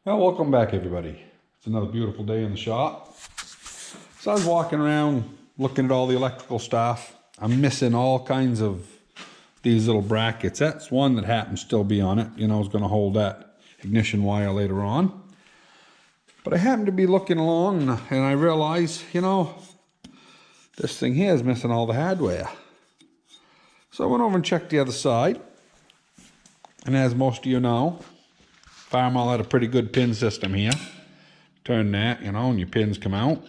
Well, welcome back everybody. It's another beautiful day in the shop. So I was walking around looking at all the electrical stuff. I'm missing all kinds of these little brackets. That's one that happens to still be on it. You know, it's going to hold that ignition wire later on. But I happened to be looking along and I realized, you know, this thing here is missing all the hardware. So I went over and checked the other side. And as most of you know, farmall had a pretty good pin system here. Turn that, you know, and your pins come out.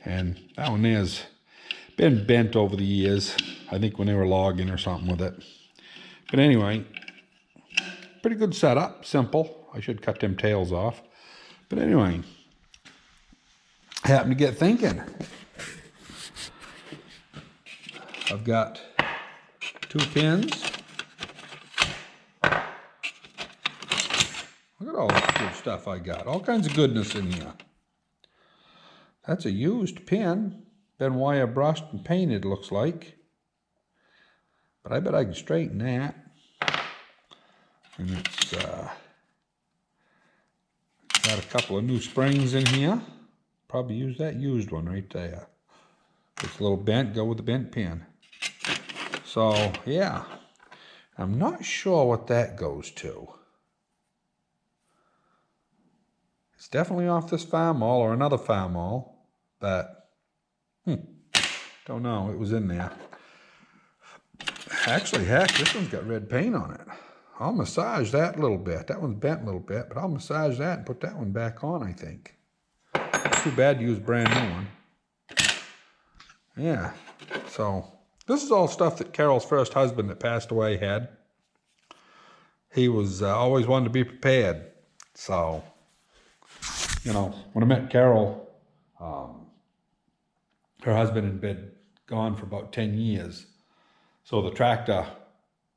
And that one there's been bent over the years. I think when they were logging or something with it. But anyway, pretty good setup, simple. I should cut them tails off. But anyway, I happened to get thinking. I've got 2 pins. Look at all this good stuff I got. All kinds of goodness in here. That's a used pin. Been wire brushed and painted, looks like. But I bet I can straighten that. And it's got a couple of new springs in here. Probably use that used one right there. It's a little bent, go with the bent pin. So, yeah. I'm not sure what that goes to. It's definitely off this farmall or another farmall, but don't know. It was in there. Actually, heck, this one's got red paint on it. I'll massage that a little bit. That one's bent a little bit, but I'll massage that and put that one back on, I think. Too bad to use a brand new one. Yeah, so this is all stuff that Carol's first husband that passed away had. He was always wanted to be prepared. So, you know, when I met Carol, her husband had been gone for about 10 years. So the tractor,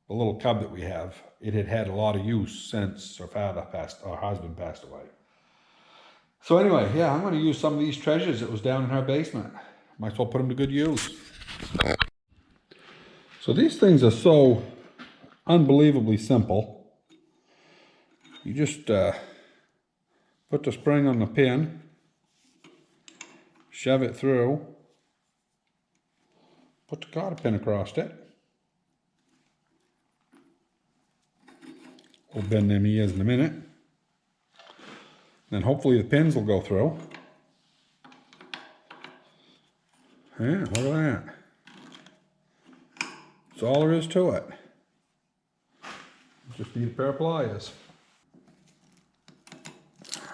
the little cub that we have, it had had a lot of use since her husband passed away. So anyway, yeah, I'm going to use some of these treasures that was down in her basement. Might as well put them to good use. So these things are so unbelievably simple. You just put the spring on the pin, shove it through, put the cotter pin across it. We'll bend them ears in a minute. Then hopefully the pins will go through. Yeah, look at that. That's all there is to it. Just need a pair of pliers.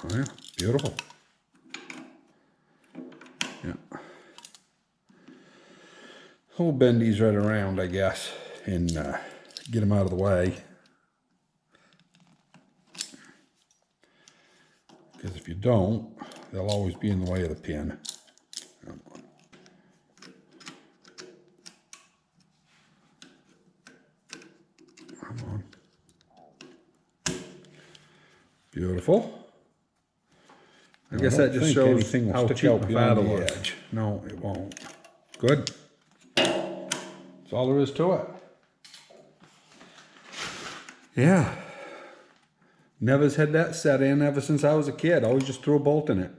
Oh yeah, beautiful. Yeah. We'll bend these right around, I guess, and get them out of the way. Because if you don't, they'll always be in the way of the pin. Come on. Beautiful. I guess that just shows how cheap my father was. No, it won't. Good. That's all there is to it. Yeah. Never's had that set in ever since I was a kid. Always just threw a bolt in it.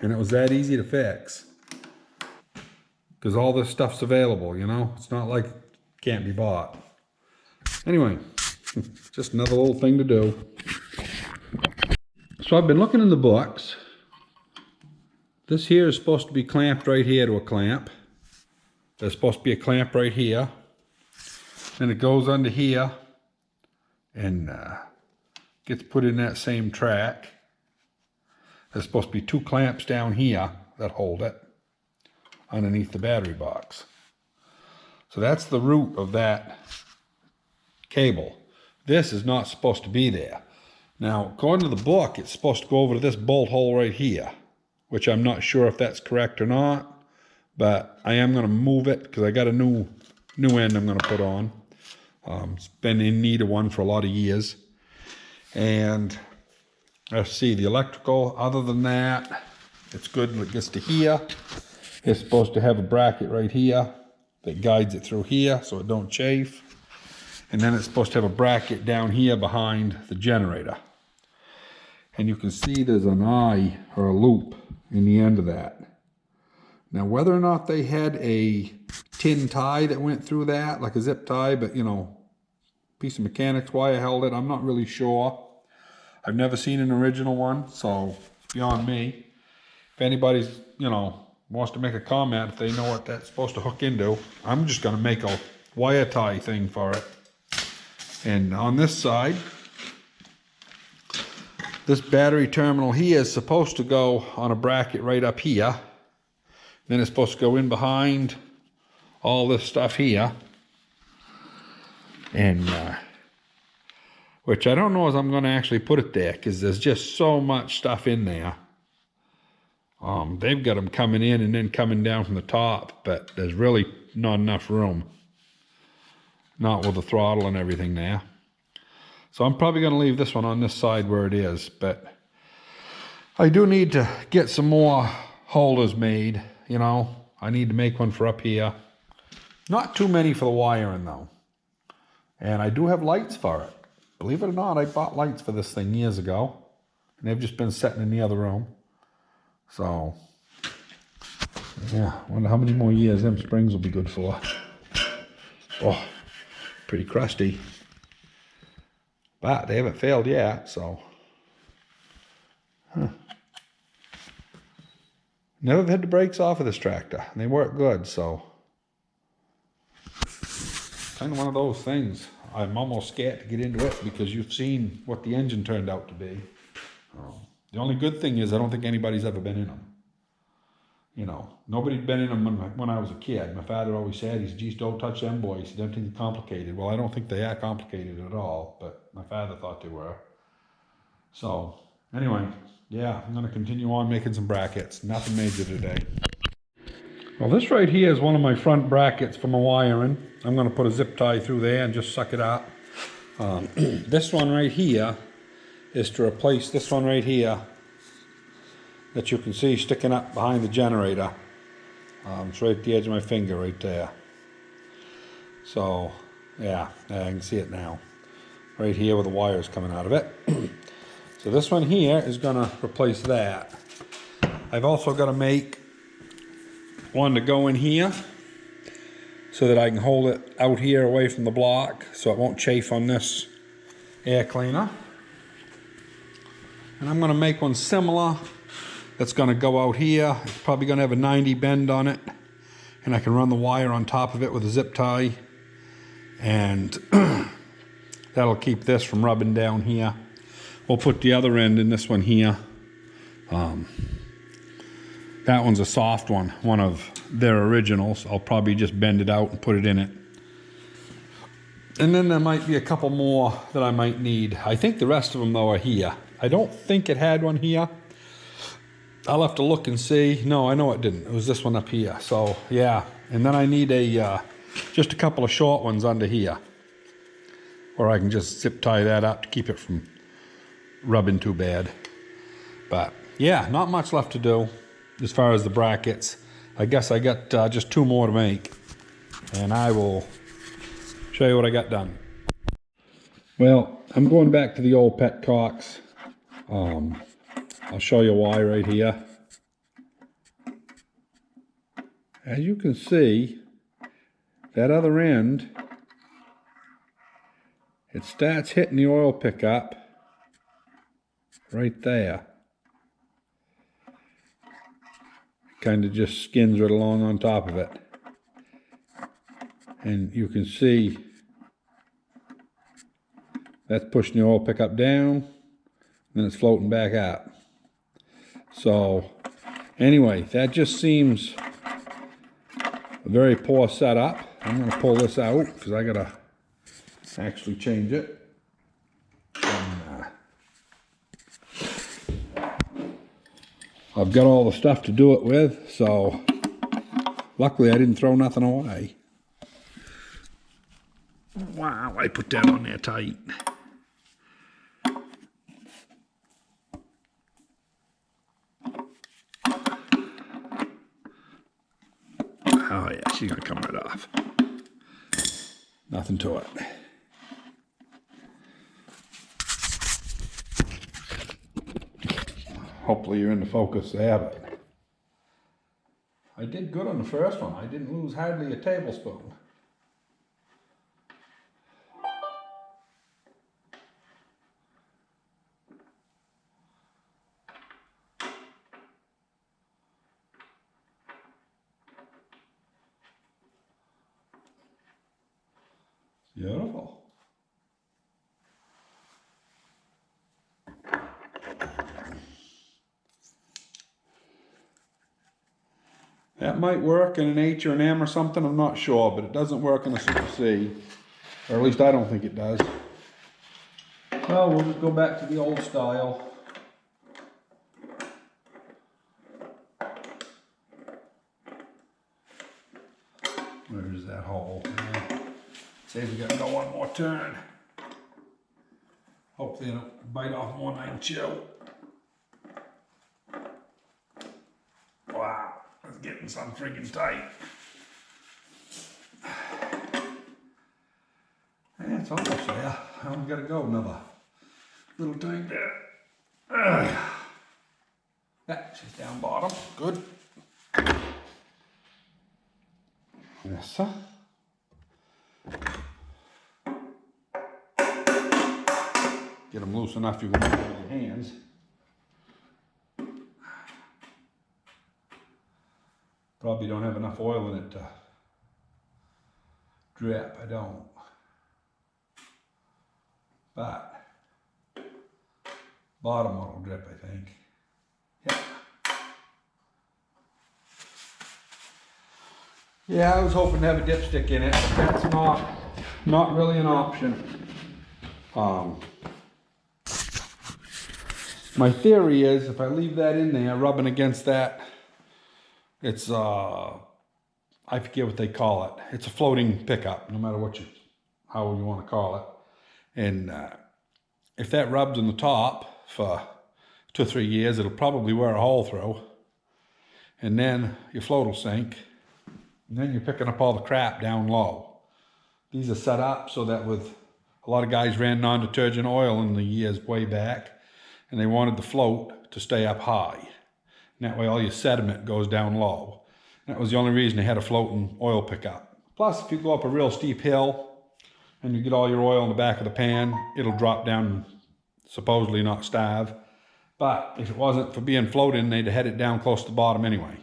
And it was that easy to fix. Because all this stuff's available, you know? It's not like it can't be bought. Anyway, just another little thing to do. So I've been looking in the books. This here is supposed to be clamped right here to a clamp. There's supposed to be a clamp right here. Then it goes under here and gets put in that same track. There's supposed to be 2 clamps down here that hold it underneath the battery box. So that's the root of that cable. This is not supposed to be there. Now, according to the book, it's supposed to go over to this bolt hole right here, which I'm not sure if that's correct or not, but I am going to move it because I got a new end I'm going to put on. It's been in need of one for a lot of years. And let's see, the electrical, other than that, it's good when it gets to here. It's supposed to have a bracket right here that guides it through here so it don't chafe. And then it's supposed to have a bracket down here behind the generator. And you can see there's an eye or a loop in the end of that. Now, whether or not they had a tin tie that went through that, like a zip tie, but you know, piece of mechanics wire held it, I'm not really sure. I've never seen an original one, so it's beyond me. If anybody's, you know, wants to make a comment, if they know what that's supposed to hook into, I'm just gonna make a wire tie thing for it. And on this side, this battery terminal here is supposed to go on a bracket right up here. Then it's supposed to go in behind all this stuff here. And, which I don't know as I'm going to actually put it there, because there's just so much stuff in there. They've got them coming in and then coming down from the top, but there's really not enough room. Not with the throttle and everything there. So I'm probably going to leave this one on this side where it is, but I do need to get some more holders made, you know. I need to make one for up here. Not too many for the wiring though. And I do have lights for it. Believe it or not, I bought lights for this thing years ago. And they've just been sitting in the other room. So, yeah, I wonder how many more years them springs will be good for. Oh, pretty crusty. But they haven't failed yet, so. Huh. Never had the brakes off of this tractor. And they work good, so. Kind of one of those things. I'm almost scared to get into it because you've seen what the engine turned out to be. The only good thing is I don't think anybody's ever been in them. You know, nobody'd been in them when I was a kid. My father always said, he's, geez, don't touch them boys. Them things are complicated. Well, I don't think they are complicated at all, but my father thought they were. So, anyway, yeah, I'm going to continue on making some brackets. Nothing major today. Well, this right here is one of my front brackets for my wiring. I'm going to put a zip tie through there and just suck it up. This one right here is to replace this one right here that you can see sticking up behind the generator. It's right at the edge of my finger right there. So, yeah, I can see it now. Right here with the wires coming out of it. So this one here is going to replace that. I've also got to make one to go in here so that I can hold it out here away from the block so it won't chafe on this air cleaner. And I'm going to make one similar that's going to go out here. It's probably going to have a 90 bend on it, and I can run the wire on top of it with a zip tie, and that'll keep this from rubbing down here. We'll put the other end in this one here. That one's a soft one, one of their originals. I'll probably just bend it out and put it in it. And then there might be a couple more that I might need. I think the rest of them though are here. I don't think it had one here. I'll have to look and see. No, I know it didn't. It was this one up here. So yeah, and then I need just a couple of short ones under here, or I can just zip tie that up to keep it from rubbing too bad. But yeah, not much left to do as far as the brackets. I guess I got just 2 more to make, and I will show you what I got done. Well, I'm going back to the old petcocks. I'll show you why right here. As you can see, that other end, it starts hitting the oil pickup right there. Kind of just skins right along on top of it. And you can see that's pushing the oil pickup down, then it's floating back up. So anyway, that just seems a very poor setup. I'm going to pull this out because I got to actually change it. And, I've got all the stuff to do it with, so luckily I didn't throw nothing away. Wow, I put that on there tight. Oh yeah, she's gonna come right off. Nothing to it. Hopefully you're in the focus there, but I did good on the first one. I didn't lose hardly a tablespoon. Beautiful. That might work in an H or an M or something, I'm not sure, but it doesn't work in a Super C. Or at least I don't think it does. Well, we'll just go back to the old style. Where is that hole? Yeah. See if we got to go one more turn. Hopefully I don't bite off more than I can chew. Wow, that's getting some freaking tight. Yeah, it's almost there. I only got to go another little thing there. Yeah, she's down bottom. Good. Yes, sir. Get them loose enough you can move them with your hands. Probably don't have enough oil in it to drip. I don't. But bottom one will drip, I think. Yeah. Yeah, I was hoping to have a dipstick in it, but that's not really an option. My theory is if I leave that in there rubbing against that, it's I forget what they call it. It's a floating pickup, no matter how you want to call it. And if that rubs on the top for 2 or 3 years, it'll probably wear a hole through. And then your float will sink. And then you're picking up all the crap down low. These are set up so that with a lot of guys ran non-detergent oil in the years way back, and they wanted the float to stay up high. And that way all your sediment goes down low. And that was the only reason they had a floating oil pickup. Plus, if you go up a real steep hill and you get all your oil in the back of the pan, it'll drop down and supposedly not starve. But if it wasn't for being floating, they'd have had it down close to the bottom anyway.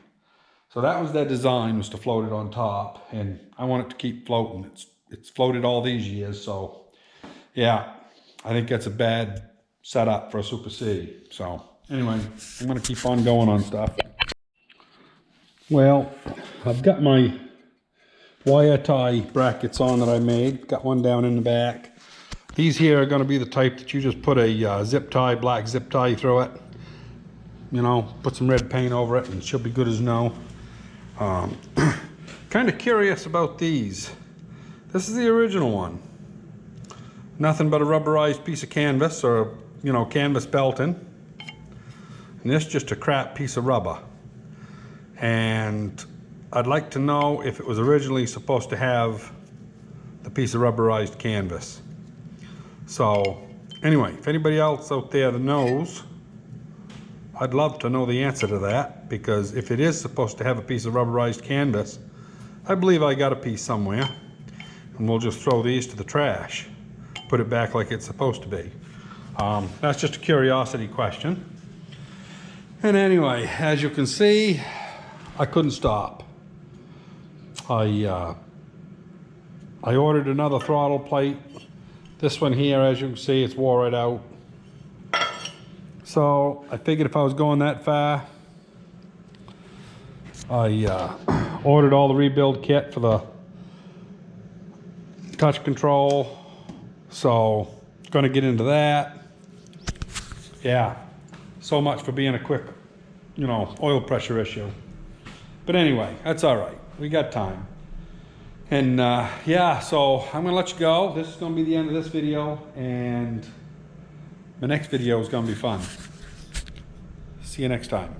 So that was their design, was to float it on top, and I want it to keep floating. It's floated all these years, so yeah, I think that's a bad setup for a Super C. So anyway, I'm gonna keep on going on stuff. Well, I've got my wire tie brackets on that I made. Got one down in the back. These here are gonna be the type that you just put a zip tie, black zip tie through it. You know, put some red paint over it and it should be good as new. Kind of curious about these. This is the original one. Nothing but a rubberized piece of canvas, or you know, canvas belting. And this just a crap piece of rubber. And I'd like to know if it was originally supposed to have the piece of rubberized canvas. So anyway, if anybody else out there that knows, I'd love to know the answer to that, because if it is supposed to have a piece of rubberized canvas, I believe I got a piece somewhere, and we'll just throw these to the trash, put it back like it's supposed to be. That's just a curiosity question. And anyway, as you can see, I couldn't stop. I ordered another throttle plate. This one here, as you can see, it's wore right out. So I figured if I was going that far, I ordered all the rebuild kit for the touch control. So gonna get into that. Yeah, so much for being a quick, you know, oil pressure issue. But anyway, that's all right. We got time. And yeah, so I'm gonna let you go. This is gonna be the end of this video, and the next video is gonna be fun. See you next time.